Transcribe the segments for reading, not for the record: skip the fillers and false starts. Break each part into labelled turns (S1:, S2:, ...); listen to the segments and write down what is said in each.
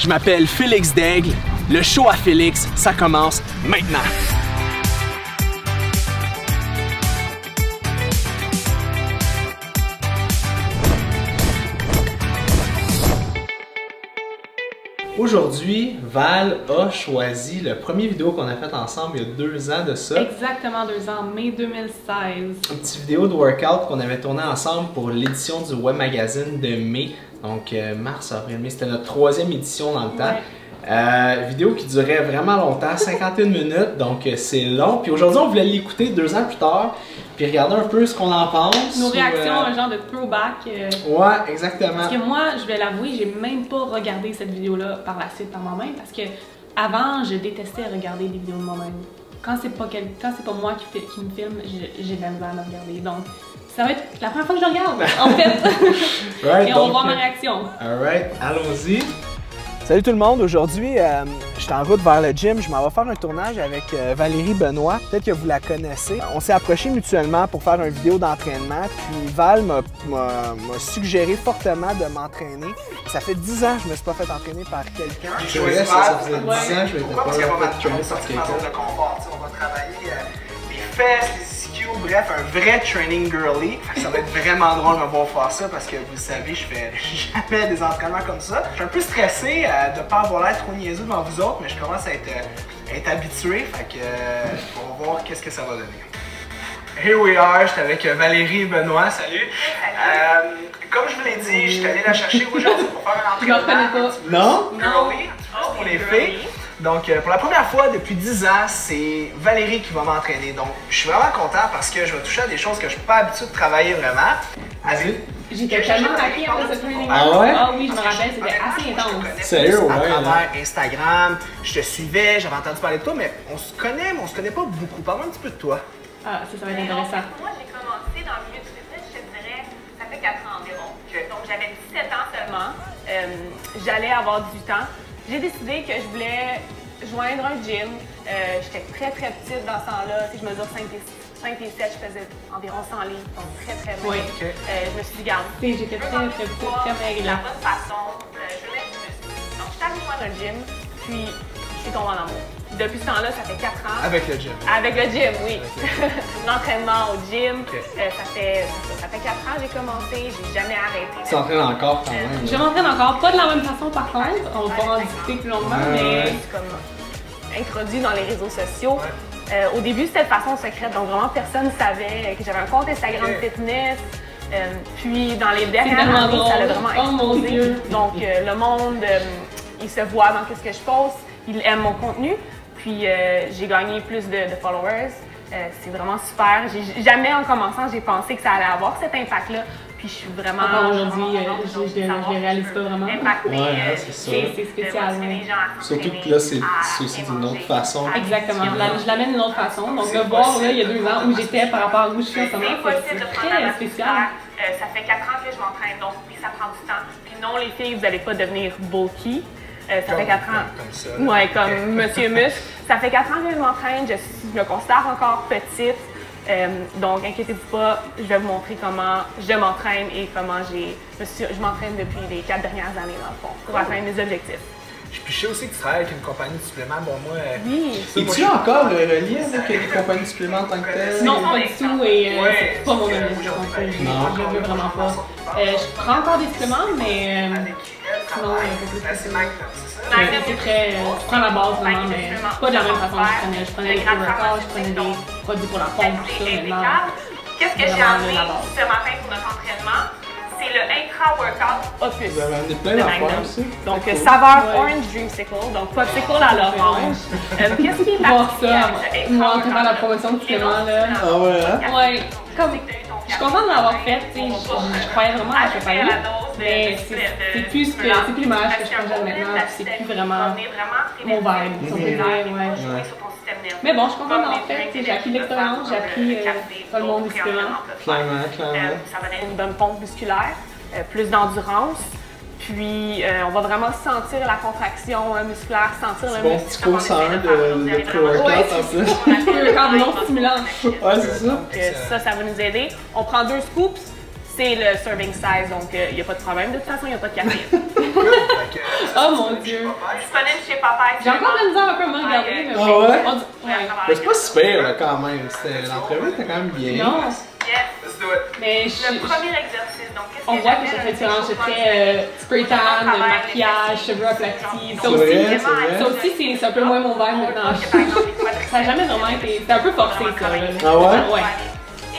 S1: Je m'appelle Félix Daigle. Le show à Félix, ça commence maintenant. Aujourd'hui, Val a choisi le premier vidéo qu'on a fait ensemble il y a 2 ans de ça.
S2: Exactement 2 ans, mai 2016.
S1: Une petite vidéo de workout qu'on avait tourné ensemble pour l'édition du Web Magazine de mai. Donc mars, avril, mai, c'était notre 3e édition dans le temps. Vidéo qui durait vraiment longtemps, 51 minutes, donc c'est long. Puis aujourd'hui, on voulait l'écouter 2 ans plus tard, puis regarder un peu ce qu'on en pense.
S2: Nos réactions, un genre de throwback.
S1: Ouais, exactement.
S2: Parce que moi, je vais l'avouer, j'ai même pas regardé cette vidéo-là par la suite par moi-même, parce que avant, je détestais regarder des vidéos de moi-même. Quand c'est pas moi qui me filme, j'ai de la misère à me regarder. Donc, ça va être la première fois que je regarde, en fait.
S1: Right,
S2: et on va voir ma réaction.
S1: Alright, allons-y. Salut tout le monde, aujourd'hui je suis en route vers le gym, je m'en vais faire un tournage avec Valérie Benoît, peut-être que vous la connaissez. On s'est approchés mutuellement pour faire une vidéo d'entraînement, puis Val m'a suggéré fortement de m'entraîner. Ça fait 10 ans que je me suis pas fait entraîner par quelqu'un.
S3: Ça faisait 10 ans que je m'étais
S1: pas
S3: fait traîner par quelqu'un. On va travailler les fesses, les ischios, bref, un vrai training girly. Ça va être vraiment drôle de me voir faire ça parce que vous le savez, je fais jamais des entraînements comme ça. Je suis un peu stressé de ne pas avoir l'air trop niaiseux devant vous autres, mais je commence à être habitué. Fait que on va voir qu'est-ce que ça va donner. Here we are, j'étais avec Valérie Benoît, salut. Comme je vous l'ai dit, je suis allé la chercher aujourd'hui pour faire un entraînement.
S2: Je ne reconnais pas.
S1: Non?
S3: Girly, pour les filles. Donc, pour la première fois depuis 10 ans, c'est Valérie qui va m'entraîner. Donc, je suis vraiment content parce que je vais toucher à des choses que je ne suis pas habitué de travailler vraiment.
S2: J'étais tellement happy après ce training.
S1: Ah ouais?
S2: Ah oui, je me rappelle, c'était assez intense.
S1: Sérieux, ouais.
S3: À travers Instagram, je te suivais, j'avais entendu parler de toi, mais on se connaît, mais on se connaît pas beaucoup. Parle-moi un petit peu de toi.
S2: Ah, ça va être intéressant.
S4: Moi, j'ai commencé dans le milieu du fitness, je te dirais, ça fait 4 ans environ. Donc, j'avais 17 ans seulement. J'allais avoir 18 ans. J'ai décidé que je voulais joindre un gym. J'étais très petite dans ce temps-là. Je mesure 5 pieds 7, je faisais environ 100 livres, donc très maigre.
S2: Oui.
S4: Je me suis dit, garde,
S2: J'étais très petite, très maigre.
S4: la bonne façon, je veux mettre du muscle. Donc, je suis allée joindre un gym, puis je suis tombée en amour. Depuis ce temps-là, ça fait 4 ans.
S3: Avec le gym.
S4: Avec le gym, oui. L'entraînement au gym,
S3: Okay.
S4: ça fait 4 ans que j'ai commencé, j'ai jamais arrêté.
S1: Tu t'entraînes encore quand même.
S2: Je m'entraîne encore, pas de la même façon par contre, on va en discuter plus longuement, mais
S4: C'est comme introduit dans les réseaux sociaux. Au début, c'était de façon secrète, donc vraiment personne ne savait que j'avais un compte Instagram fitness. Puis dans les dernières années, ça a vraiment explosé. Donc le monde, il se voit dans ce que je poste, il aime mon contenu. Puis j'ai gagné plus de followers. C'est vraiment super. Jamais en commençant, j'ai pensé que ça allait avoir cet impact-là. Puis je suis vraiment.
S2: encore aujourd'hui, je le réalise pas vraiment.
S1: Ouais, c'est ça.
S2: C'est spécial.
S1: Surtout que là, c'est aussi d'une autre façon.
S2: Exactement, je l'amène d'une autre façon. Donc le voir là, il y a 2 ans où j'étais par rapport à où je suis en ce moment, c'est très spécial.
S4: Ça fait 4 ans que je m'entraîne, donc puis ça prend du temps. Puis non, les filles, vous n'allez pas devenir bulky. Ça fait 4 ans.
S3: Comme ça.
S4: Ouais, comme Monsieur Muscle. Ça fait 4 ans que je m'entraîne, je me considère encore petite. Donc, inquiétez-vous pas, je vais vous montrer comment je m'entraîne et comment je m'entraîne depuis les 4 dernières années, dans le fond, pour atteindre mes objectifs.
S3: Puis je sais aussi que tu travailles avec une compagnie de suppléments. Bon, moi.
S4: Oui.
S1: Es-tu encore relié avec les compagnies de suppléments en tant que telles?
S2: Non, pas du tout, et c'est pas mon objectif. Je veux vraiment pas. Je prends encore des suppléments, mais sinon, c'est très. Je prends la base vraiment, mais pas de la même façon que je prenais des pré-workouts, je prenais des produits pour la pompe, tout ça, maintenant.
S4: Qu'est-ce que j'ai amené ce matin pour notre entraînement? C'est le intra-workout Opus.
S1: Vous avez amené plein d'affaires aussi.
S4: Donc, saveur Orange Dreamsicle, donc popsicle à l'orange. Qu'est-ce qui est
S2: Voir ça,
S4: particulier
S2: moi, en train la promotion de suppléments, là.
S1: Ah ouais, hein?
S2: Ouais, comme. Je suis contente de l'avoir fait, tu sais, je croyais vraiment à la compagnie, mais c'est plus l'image que je projette maintenant, puis c'est plus vraiment mon vibe, si on peut dire, ouais. Mais bon, je suis contente d'avoir fait, j'ai acquis de l'expérience, j'ai appris dans le monde du supplément.
S1: Clairement.
S4: Ça va donner une bonne pompe musculaire, plus d'endurance. Puis, on va vraiment sentir la contraction musculaire, sentir le muscle.
S1: Petit cours 101 de pré-workout en plus.
S2: Pré-workout non stimulant.
S1: Ouais, c'est ça.
S4: Ça va nous aider. On prend 2 scoops. c'est le serving size, donc il n'y a pas de problème. De toute façon, il n'y a pas de caféine.
S2: Oh mon Dieu!
S4: Disponible chez Popeye.
S2: J'ai encore de la misère un peu à me regarder. Mais
S1: Ah ouais?
S2: ouais.
S1: C'est pas super là, quand même. L'entrevue était quand même bien.
S2: Non.
S3: Let's do it.
S2: Mais
S4: Le premier exercice, donc qu'est-ce que
S2: on voit que ça fait différent. J'ai très spray tan, maquillage, cheveux aplatis. Ça aussi, c'est un peu moins mon vibe maintenant. Ça n'a jamais vraiment été. C'est un peu forcé ça. Là.
S1: Ah ouais?
S2: Ouais.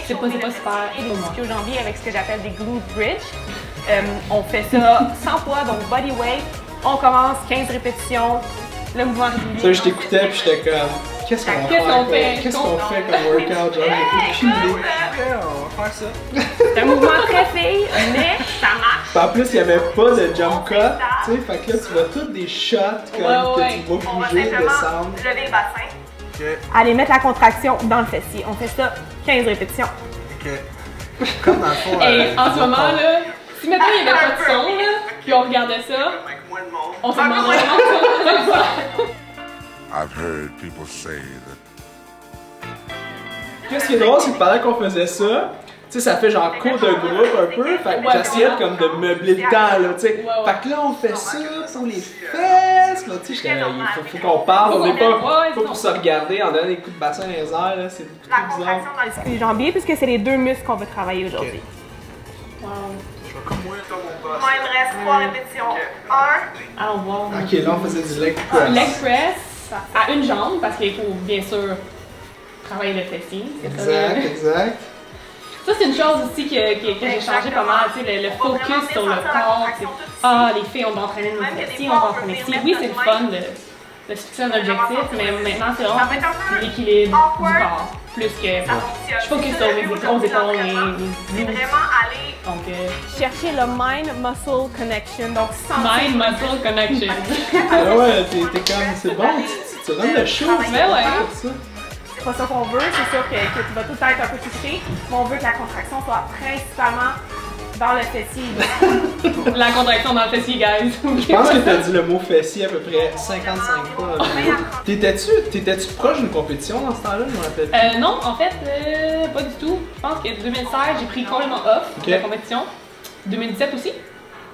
S2: C'est pas super.
S4: Et des ischios jambiers avec ce que j'appelle des glute bridge. On fait ça 100 poids, donc body weight. On commence 15 répétitions. Le mouvement régulier.
S1: Ça, je t'écoutais puis j'étais comme, qu'est-ce qu'on fait? Qu'est-ce qu'on fait comme workout? Genre, j'ai aucune idée.
S3: On va faire ça.
S4: C'est un mouvement très fille, mais ça marche.
S1: Puis en plus, il n'y avait pas de jump cut, tu sais, fait que là, tu vois toutes des shots comme que tu vas bouger, descendre.
S4: Lever le bassin. Aller mettre la contraction dans le fessier. On fait ça 15 répétitions.
S3: Ok. Comme dans le fond.
S2: Et en ce moment, là, si maintenant il n'y avait pas de son, là, puis on regardait ça,
S3: Avec moins de monde.
S2: on se demandait vraiment ça.
S5: I've heard people say that.
S1: Qu'est-ce qui est drôle, c'est que pendant qu'on faisait ça, tu sais, ça fait genre cours de groupe un peu, fait que j'essayais comme de meubler le temps, là, tu sais. Fait que là, on fait ça pour les fesses, là, tu sais, j'étais là, il faut qu'on parle, on n'est pas pour se regarder en donnant des coups de bassin dans les airs, là, c'est
S4: La
S1: tout bizarre.
S4: contraction dans les ischios jambiers, puisque c'est les deux muscles qu'on veut travailler aujourd'hui.
S2: Wow.
S3: Je vais comme moi, toi, mon boss.
S4: Moi, il me reste 3 répétitions. 1.
S2: Allons voir.
S1: Ok, là, on faisait du leg press.
S2: Leg press à une jambe, parce qu'il faut bien sûr travailler le fessier.
S1: Exact.
S2: Ça, c'est une chose aussi que j'ai changé pas mal, tu sais, le focus sur le corps. Les filles, on va entraîner nos fessiers, on va entraîner ci. Oui, c'est le fun de se fixer un objectif, mais maintenant, c'est vraiment l'équilibre du corps. Plus que je focus sur mes grosses épaules et les
S4: C'est vraiment aller
S2: donc,
S4: chercher le mind-muscle connection. Donc,
S2: mind muscle connection.
S1: Ah ouais, t'es comme, c'est bon, tu donnes le show.
S2: Mais ouais.
S4: c'est pas ça qu'on veut. C'est sûr que tu vas tout le temps être un peu touché, mais on veut que la contraction soit principalement dans le fessier.
S2: La contraction dans le fessier, guys.
S1: Je pense que t'as dit le mot fessier à peu près 55 fois. T'étais-tu proche d'une compétition dans ce temps-là, je me rappelle?
S2: Non, en fait, pas du tout. Je pense que 2016, j'ai pris complètement off la compétition. 2017 aussi.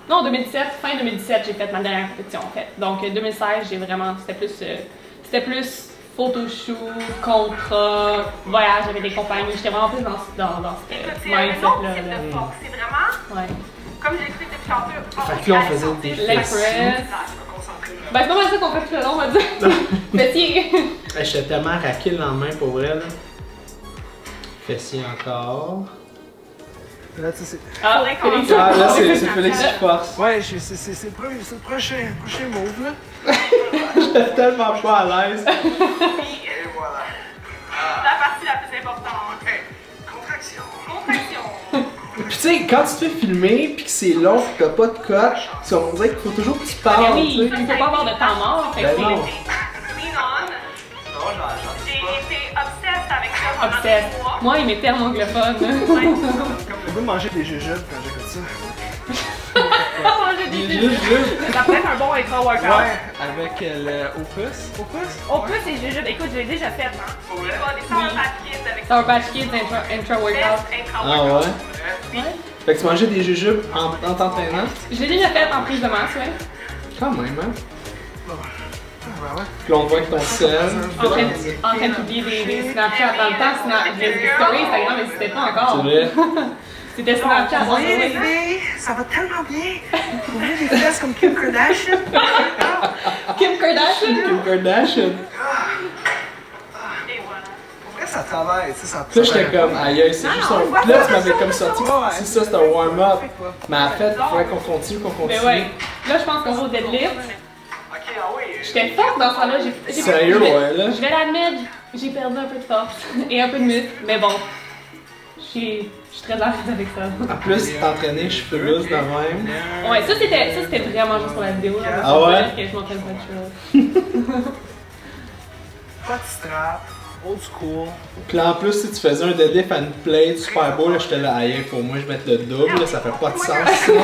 S2: Non, 2017, fin 2017, j'ai fait ma dernière compétition en fait. Donc 2016, j'ai vraiment, c'était plus photoshoot, contrat, voyage avec des compagnies. J'étais vraiment plus dans ce mindset-là.
S4: C'est vraiment,
S2: Ouais.
S4: comme je l'explique depuis tantôt,
S1: Fait que là, on faisait des
S2: Leg
S1: fessiers.
S2: press. Ben, c'est pas mal ça qu'on fait tout le long, on va dire. Fessier.
S1: J'étais tellement raqué le lendemain pour vrai, là. Fessier encore.
S3: Là, tu sais,
S2: Ah, Félix.
S1: Ah, là, c'est Félix qui force.
S3: ouais, c'est le prochain move, là.
S1: J'étais tellement pas à l'aise.
S3: Et voilà.
S4: La partie la plus importante.
S3: Ok. Contraction.
S4: Contraction.
S1: Puis tu sais, quand tu te fais filmer pis que c'est long, pis que t'as pas de coche, on dirait qu'il faut toujours que tu parles.
S2: Mais oui,
S1: tu sais.
S2: il ne faut pas avoir de temps mort. Fait que
S1: Ben
S2: c'est-
S1: non.
S4: Lean on. J'ai été obsesse avec ça pendant
S2: Obsesse.
S4: 2 mois.
S2: Moi, il m'est tellement anglophone.
S3: Comme le goût de manger des jujubes quand j'écoute ça.
S4: Manger des
S1: Il est
S4: jujubes.
S1: juste.
S4: Ça peut être un bon intra-workout.
S3: Ouais, avec le opus. Opus?
S4: On peut ces jujubes. Écoute, je l'ai déjà fait, hein.
S3: Pour vrai?
S4: Des Sour Patch Kids avec
S2: Sour Patch Kids intra-workout.
S4: best
S1: Ah
S4: intra-workout.
S1: ouais? Fait que tu mangeais des jujubes en t'entraînant?
S2: Je l'ai déjà fait en prise de masse, ouais.
S1: Quand même, hein?
S3: Ouais, ouais.
S1: Puis là, on te voit avec ton sel.
S2: En train de publier des Snapchat dans le temps, les stories Instagram n'existait pas
S1: C'est
S2: encore.
S1: vrai.
S2: C'était Snapchat.
S3: Vous voyez les filles, ça va tellement bien. Vous voyez des fesses comme Kim Kardashian?
S2: Kim Kardashian.
S1: Kim Kardashian.
S4: Et voilà.
S3: Pour vrai, ça travaille, tu sais, ça
S1: Puis là, j'étais comme, aïe, aïe, c'est juste un. Puis là, tu m'avais comme sorti.
S3: Ouais.
S1: C'est ça, c'est un warm-up. Mais en fait, il faudrait qu'on continue,
S2: Mais ouais. Là, je pense qu'on va au deadlift.
S3: Ok, ah oui.
S2: J'étais forte dans ce temps-là.
S1: Sérieux, ouais, là?
S2: Je vais l'admettre, j'ai perdu un peu de force et un peu de muscle. Mais bon, je suis très à l'aise avec ça.
S1: En plus, t'entraînais cheveux de même.
S2: Ouais, ça c'était vraiment juste pour la vidéo. Là,
S1: Ah ouais?
S2: Que je m'entraîne pas de choses.
S3: Pas de strap, old school.
S1: Puis là, en plus, si tu faisais un deadlift à une plate super beau, là, j'étais là, aïe, faut au moins je mette le double, là, ça fait pas de sens, sinon.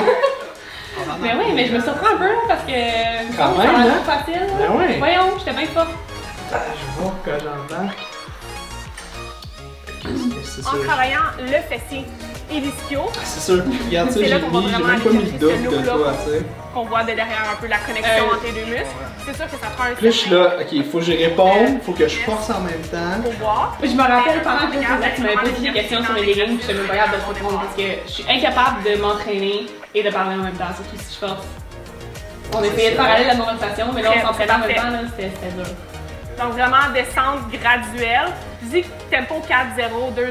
S2: Mais oui, mais je me surprends un peu là, parce que
S1: Quand
S2: ça
S1: même,
S2: a l'air
S1: hein?
S2: facile. Là.
S1: Ben ouais.
S2: Voyons, j'étais bien forte.
S1: Je vois quand j'embarque. Qu'est-ce que c'est ça?
S4: En travaillant le fessier et l'ischio.
S1: C'est sûr, regarde ça, j'ai même pas mis le double de toi, tu sais.
S4: Qu'on voit de derrière un peu la connexion entre les deux muscles. C'est sûr que ça prend un...
S1: Puis là, je suis là, ok, il faut que je réponde, faut que je force en même temps.
S4: Pour voir.
S2: Je me rappelle pendant que tu m'avais posé des questions sur mes leggings, puis je suis même pas capable de te répondre parce que je suis incapable de m'entraîner et de parler en même temps, surtout si je force. On essayait de parler de la conversation, mais là on s'entraînait en même temps, c'était dur.
S4: Donc vraiment descente graduelle. Je dis tempo 4-0, 2-0.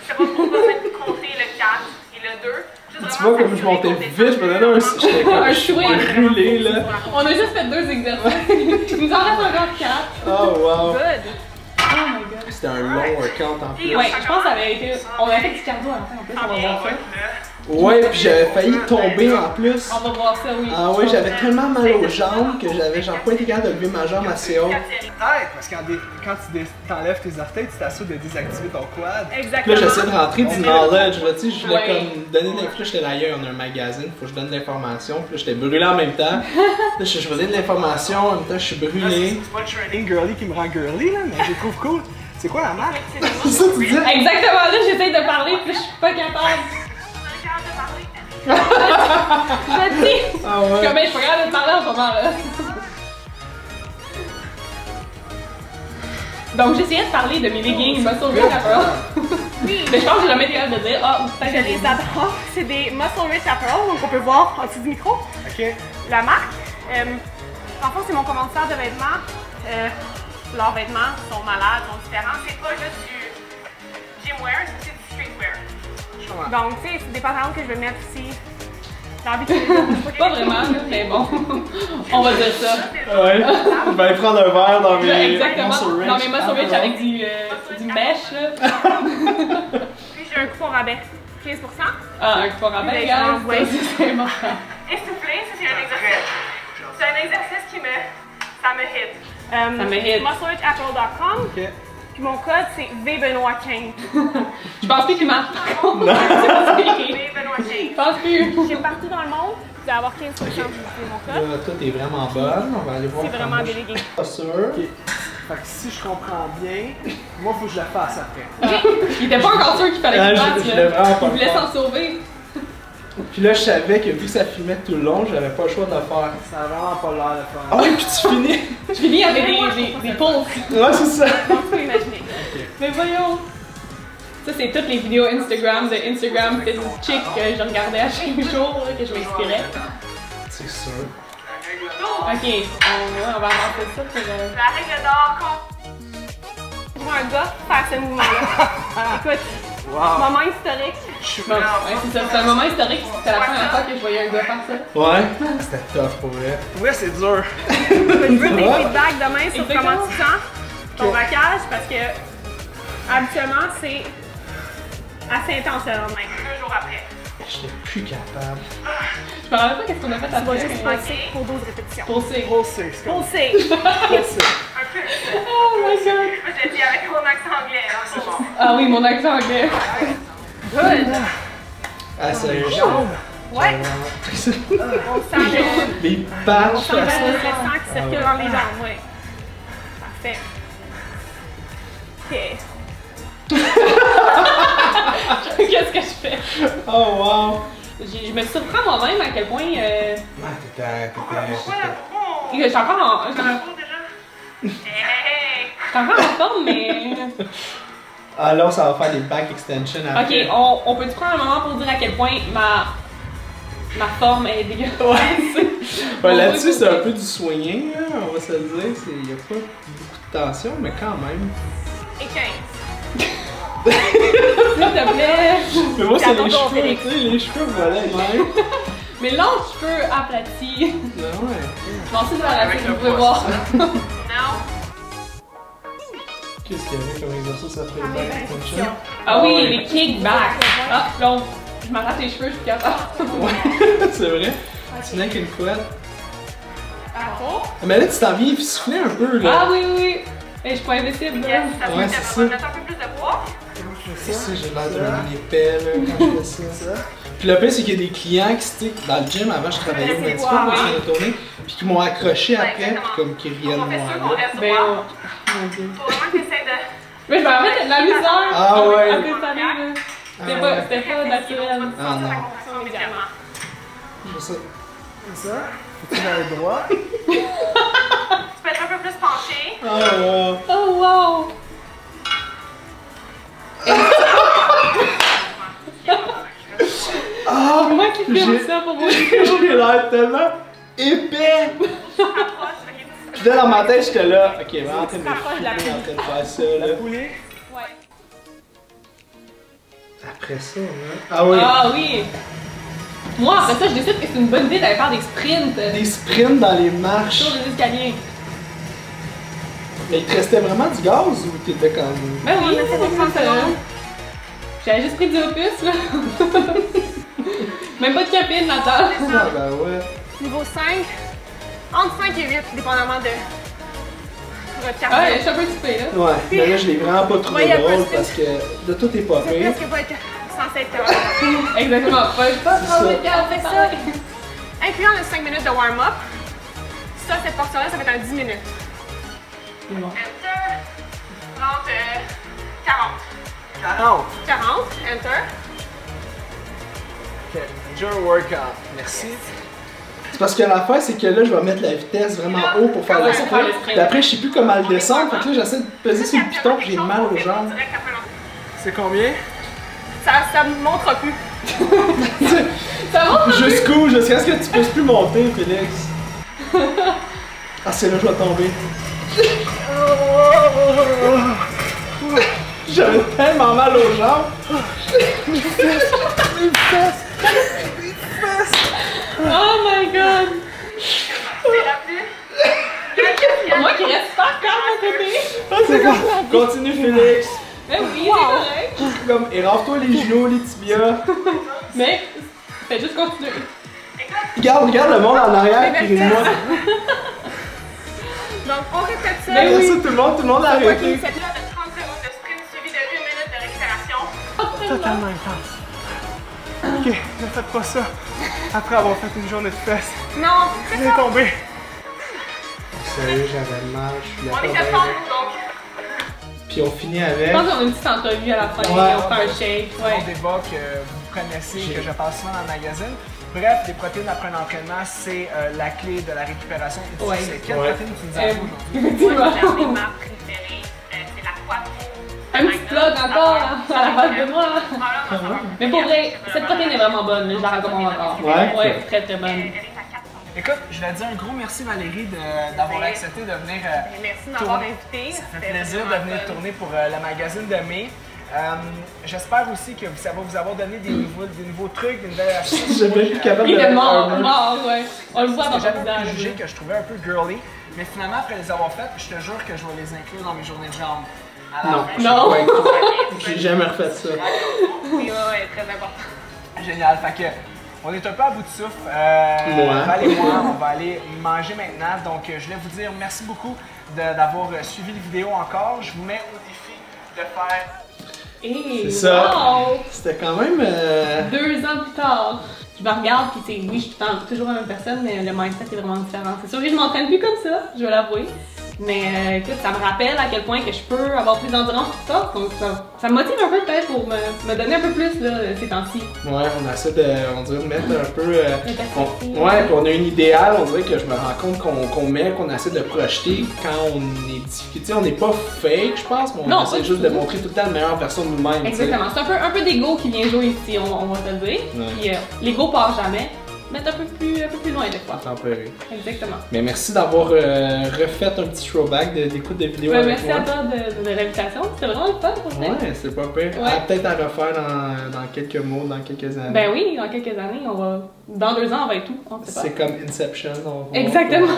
S4: C'est pas pour besoin de compter le 4 et le 2.
S1: Tu vois comme je montais vite, je me donnais un swing brûlé là.
S2: On a juste fait 2 exercices. Il nous en reste encore 4.
S1: Oh wow.
S4: Good.
S2: Oh my god.
S1: C'était un long workout en plus.
S2: Ouais, je pense que ça avait été. On avait fait du cardio à la fin en plus, on va voir ça.
S1: Ouais, puis j'avais failli tomber en plus.
S2: On va voir ça, oui.
S1: Ah ouais, j'avais tellement mal aux jambes que j'avais genre pas été capable de lever ma jambe assez haut.
S3: Peut-être, parce que quand tu t'enlèves tes orteils, tu t'assures de désactiver ton quad.
S4: Exactement.
S1: Là, j'essaie de rentrer du knowledge, là, tu sais, je voulais comme donner des infos. J'étais là, on a un magazine, faut que je donne de l'information. Puis là, j'étais brûlé en même temps. Là, je faisais de l'information, en même temps, je suis brûlé.
S3: C'est pas le training girly qui me rend girly, là, mais je le trouve cool. C'est quoi la marque?
S1: C'est ça que tu dis?
S2: Exactement, là, j'essaie de parler, puis je suis pas capable. Je dis!
S1: Ah ouais.
S2: Comme, je suis pas capable de parler en ce moment là. Donc j'essayais de parler de mes leggings Muscle Rich Apparel.
S4: Oui.
S2: Mais je pense que j'ai jamais été capable de dire ou peut-être
S4: Je les adore. C'est des Muscle Rich Apparel, donc on peut voir en dessous du micro.
S3: Ok.
S4: La marque. En fait, c'est mon commanditaire de vêtements. Leurs vêtements sont malades, sont différents. C'est pas juste du gymwear, c'est du streetwear. Donc, tu sais, c'est des pantalons que je vais mettre ici. J'ai envie de
S2: pas vraiment, mais bon, on va dire ça.
S1: Ouais, je vais aller prendre un verre dans mes
S2: Exactement, dans mes Muscle Rich avec du mesh là.
S4: Puis j'ai un coupon rabais, 15%.
S2: Ah, un coupon rabais, regarde, c'est important.
S4: Essoufflé, ça c'est un exercice. C'est un exercice qui ça me hit.
S2: Ça me hit.
S4: MuscleRichApparel.com.
S3: Ok.
S4: Puis mon code c'est VBenoît15.
S2: Je pense plus qu'il marche par contre.
S4: VBenoît15.
S2: Je pense plus.
S4: J'ai partout dans le monde, vous allez avoir 15% d'utiliser mon code.
S1: Là, toi, t'es vraiment bonne. On va aller voir.
S4: C'est vraiment délégué.
S1: Pas sûr.
S3: Ok. Fait que si je comprends bien, moi faut que je le fasse après.
S2: Il était pas encore sûr qu'il fallait qu'il fasse.
S1: je voulais vraiment pas
S2: Il voulait
S1: le faire.
S2: s'en sauver.
S1: Puis là, je savais que vu que ça filmait tout le long, j'avais pas le choix de le faire.
S3: Ça a vraiment pas l'air de faire.
S1: Ah oui, puis tu finis.
S2: Je finis avec des pulses.
S1: Ouais, c'est ça.
S4: Donc tu peux imaginer.
S2: Mais voyons. Ça, c'est toutes les vidéos Instagram de Instagram Fit Chick que je regardais à chaque jour, là, que je m'inspirais.
S1: C'est sûr.
S2: Ok, on va avancer ça pour.
S4: La règle d'or, je vois un gars faire ce mouvement-là. Écoute, moment historique.
S3: Je suis
S2: Bon, ouais, c'est ça, c'est un moment historique, c'était la première fois que je voyais un gars faire ça.
S1: Ouais. C'était tough pour vrai.
S3: Ouais, c'est dur.
S4: Je veux des feedbacks demain sur
S2: Exactement.
S4: comment tu sens ton braquage parce que habituellement c'est assez intense le lendemain, 2 jours après.
S1: J'étais plus capable.
S2: Je me rappelle pas qu'est-ce qu'on a fait
S4: Tu vas
S2: après.
S4: juste passer pour 12 répétitions.
S2: Pulser.
S3: Pulser, c'est comme
S4: Pulser.
S3: pulser.
S4: Un peu.
S2: Oh my god.
S4: Moi je le dis avec mon accent anglais en ce moment.
S2: Ah oui, mon accent anglais.
S4: Good.
S1: Ah, sérieux?
S4: Ouais. On sent le
S1: Les patchs.
S4: sang qui circule dans les jambes, ouais. Parfait. Ok.
S2: Qu'est-ce que je fais?
S1: Oh wow.
S2: Je me surprends moi-même à quel point.
S1: Ouais, t'étais.
S2: Je suis encore en. Je
S4: Hey, hey,
S2: suis encore en forme, mais.
S1: Ah là, ça va faire des back extensions après.
S2: Ok, on peut-tu prendre un moment pour dire à quel point ma forme est dégueulasse?
S1: Ouais, là-dessus, c'est un peu du swinging, là, on va se le dire. Il n'y a pas beaucoup de tension, mais quand même.
S4: Et 15.
S2: S'il te plaît.
S1: Mais moi, c'est
S4: Attends,
S1: les cheveux,
S4: Félix.
S1: tu sais, les cheveux volés même.
S2: Mes longs cheveux aplatis.
S1: Non, ouais.
S2: Je m'en suis de la vous pouvez voir.
S4: Non.
S1: Qu'est-ce qu'il y avait comme exercice après les back extensions?
S2: Ah oui, les kickbacks. Ah, là, je m'arrache les cheveux, je suis capable.
S1: Ouais, c'est vrai. Tu n'as qu'une couette.
S4: Ah,
S1: Mais là, tu t'en viens souffler un peu, là.
S2: Ah oui, oui. Et je suis pas invisible.
S4: yes, ça
S1: Ouais,
S4: fait
S1: c'est
S4: que
S1: ça.
S4: ça va mettre un peu plus de poids.
S1: C'est ça, j'ai l'air d'un épais, là, quand je fais ça. Puis le pire, c'est qu'il y a des clients qui, tu sais, dans le gym, avant, je travaillais au
S4: C'est
S1: Medisport,
S4: quoi,
S1: moi, je
S4: ouais.
S1: faisais une tournée, puis qui m'ont accroché après, puis
S4: exactement.
S1: comme qui reviennent
S4: On fait sûr qu'on
S1: moi.
S4: reste
S2: Ben,
S4: droit.
S2: mon Dieu.
S4: Faut vraiment que tu essaies de...
S2: Mais je me rappelle de la misère.
S1: Ah ouais.
S2: À détaler, là. C'était pas naturel.
S3: Ah non.
S4: Immédiatement.
S3: C'est ça? Faut-tu aller droit?
S4: Tu peux être un peu plus penché.
S2: Oh wow!
S3: Ah!
S2: Moi qui filme ça pour moi.
S3: J'ai l'air tellement épais! Puis là, dans ma tête, j'étais là. Ok, va en train de me filmer, en train de faire ça, là.
S1: La poulie?
S4: Ouais.
S3: Après ça, hein? Ah oui!
S2: Ah oui! Moi, après ça, je décide que c'est une bonne idée d'aller faire des sprints
S3: Des sprints dans les marches.
S2: sur les escaliers.
S3: Mais il te restait vraiment du gaz ou t'étais comme.
S2: Ben oui,
S4: On a fait des
S2: ça.
S4: secondes.
S2: J'avais juste pris du opus, là. Même pas de capine là-dedans.
S3: Ah ben ouais.
S4: Niveau 5, entre 5 et 8, dépendamment de votre cardio.
S2: Ouais, je suis un peu typée, là.
S3: Ouais, mais là, je l'ai vraiment pas trouvé
S4: Ouais, y a
S3: drôle
S4: pas de-
S3: parce que de tout est pas
S4: C'est
S3: pire.
S4: presque pas être censé être
S2: Exactement. Pas
S3: C'est ça.
S2: trop de gaz,
S4: C'est ça. Incluant les 5 minutes de warm-up, ça, cette portion-là, ça va être un 10 minutes.
S2: Bon.
S4: Enter. 30, 40.
S1: 40.
S4: 40, enter.
S1: Ok, enjoy workout. Merci.
S3: C'est parce que l'affaire, c'est que là, je vais mettre la vitesse vraiment haut pour faire le
S2: Ouais,
S3: sprint.
S2: pour faire le sprint.
S3: Puis après, je sais plus comment le descendre. Fait que là, j'essaie de peser sur le piton puis j'ai mal aux jambes.
S4: Direct après l'autre.
S1: C'est combien?
S4: Ça me montre plus.
S2: Ça va?
S3: Jusqu'où? Jusqu'à ce que tu puisses plus monter, Félix. Ah, c'est là, je vais tomber. J'avais tellement mal aux jambes.
S2: Oh my god!
S4: C'est la plus.
S2: Moi qui reste super calme à côté.
S3: Ah, c'est comme... Continue, Félix.
S2: Ben oui, c'est correct.
S3: Comme, éraffe-toi les genoux, les tibias.
S2: Mais, fais juste continuer.
S3: Regarde le monde en arrière, puis ris-moi.
S4: Donc, on répète ça.
S2: Ben
S3: Après
S2: oui.
S3: ça, tout le monde a
S4: Ok,
S3: arrêté.
S4: cette là de 30 secondes de sprint suivi de 1 minute de récupération.
S1: Totalement intense. Ok, ne faites pas ça après avoir fait une journée de fesses.
S4: Non, c'est
S1: Vous allez
S4: ça.
S1: tomber.
S3: Sérieux, j'avais mal, je suis
S4: On est fait fort, donc.
S3: Puis on finit
S2: Je
S3: avec.
S2: pense qu'on a une petite entrevue à la fin,
S3: Ouais.
S2: on fait un shake,
S1: Mon
S2: ouais.
S1: débat que vous connaissez, que je passe souvent dans le magazine. Bref, les protéines après un entraînement, c'est la clé de la récupération. Et tu
S2: Ouais.
S1: sais, quelle
S3: Ouais.
S1: protéine tu nous as aujourd'hui?
S4: Moi,
S2: Effectivement.
S4: ma préférée, c'est la quattro.
S2: Un petit plug encore là, à la base de moi. Mais pour vrai, cette protéine est vraiment bonne, je la recommande encore.
S3: Ouais?
S2: Ouais, très très bonne.
S4: Elle est à 4.
S1: Écoute, je voulais dire un gros merci Valérie d'avoir accepté de venir
S4: Merci de m'avoir
S1: tourner.
S4: invité.
S1: Ça fait plaisir de venir tourner pour le magazine de mai. J'espère aussi que ça va vous avoir donné des nouveaux trucs, des nouvelles astuces.
S3: J'ai même plus capable
S2: Il
S3: de.
S2: est mort, ouais. On le voit
S1: Parce
S2: dans
S1: que
S2: ton
S1: j'avais
S2: visage.
S1: jugé que je trouvais un peu girly, mais finalement après les avoir faites, je te jure que je vais les inclure dans mes journées de jambes. À la
S3: Non.
S1: fin,
S2: Non.
S3: Ouais, j'ai jamais refait ça.
S4: Oui, ouais, très important.
S1: Génial, fait que on est un peu à bout de souffle. Val et moi, on va aller manger maintenant. Donc je voulais vous dire merci beaucoup d'avoir suivi les vidéos encore. Je vous mets au défi de faire.
S2: Et
S3: C'est ça.
S2: wow!
S3: C'était quand même.
S2: 2 ans plus tard, je me regarde puis tu sais, oui, je suis toujours la même personne, mais le mindset est vraiment différent. C'est sûr que je m'entraîne plus comme ça, je vais l'avouer. Mais écoute, ça me rappelle à quel point que je peux avoir plus d'endurance pour ça. Donc ça me motive un peu peut-être pour me donner un peu plus là, ces temps-ci.
S3: Ouais, on essaie de, on dirait de mettre un peu.
S2: perspective.
S3: Ouais, puis on a une idéal, on dirait que je me rends compte qu'on essaie de projeter quand on est difficile. Tu sais, on n'est pas fake, je pense, mais on
S2: Non,
S3: essaie
S2: pas
S3: juste
S2: du
S3: de
S2: tout.
S3: montrer tout le temps la meilleure version de nous-mêmes. tu sais.
S2: Exactement. C'est un peu d'ego qui vient jouer ici, on va te le dire.
S3: Ouais.
S2: Puis l'ego part jamais, mais un peu plus loin des fois.
S3: Tempéré.
S2: Exactement.
S3: Mais merci d'avoir refait un petit throwback d'écoute de vidéo
S2: Ouais,
S3: avec
S2: merci
S3: moi.
S2: à toi de l'invitation, c'était vraiment le fun pour toi.
S3: Ouais, c'est pas pire.
S2: Ouais.
S3: Peut-être à refaire dans quelques mois, dans quelques années.
S2: Ben oui, dans quelques années, dans 2 ans, on va être où? On sait pas.
S3: C'est comme Inception.
S2: Exactement.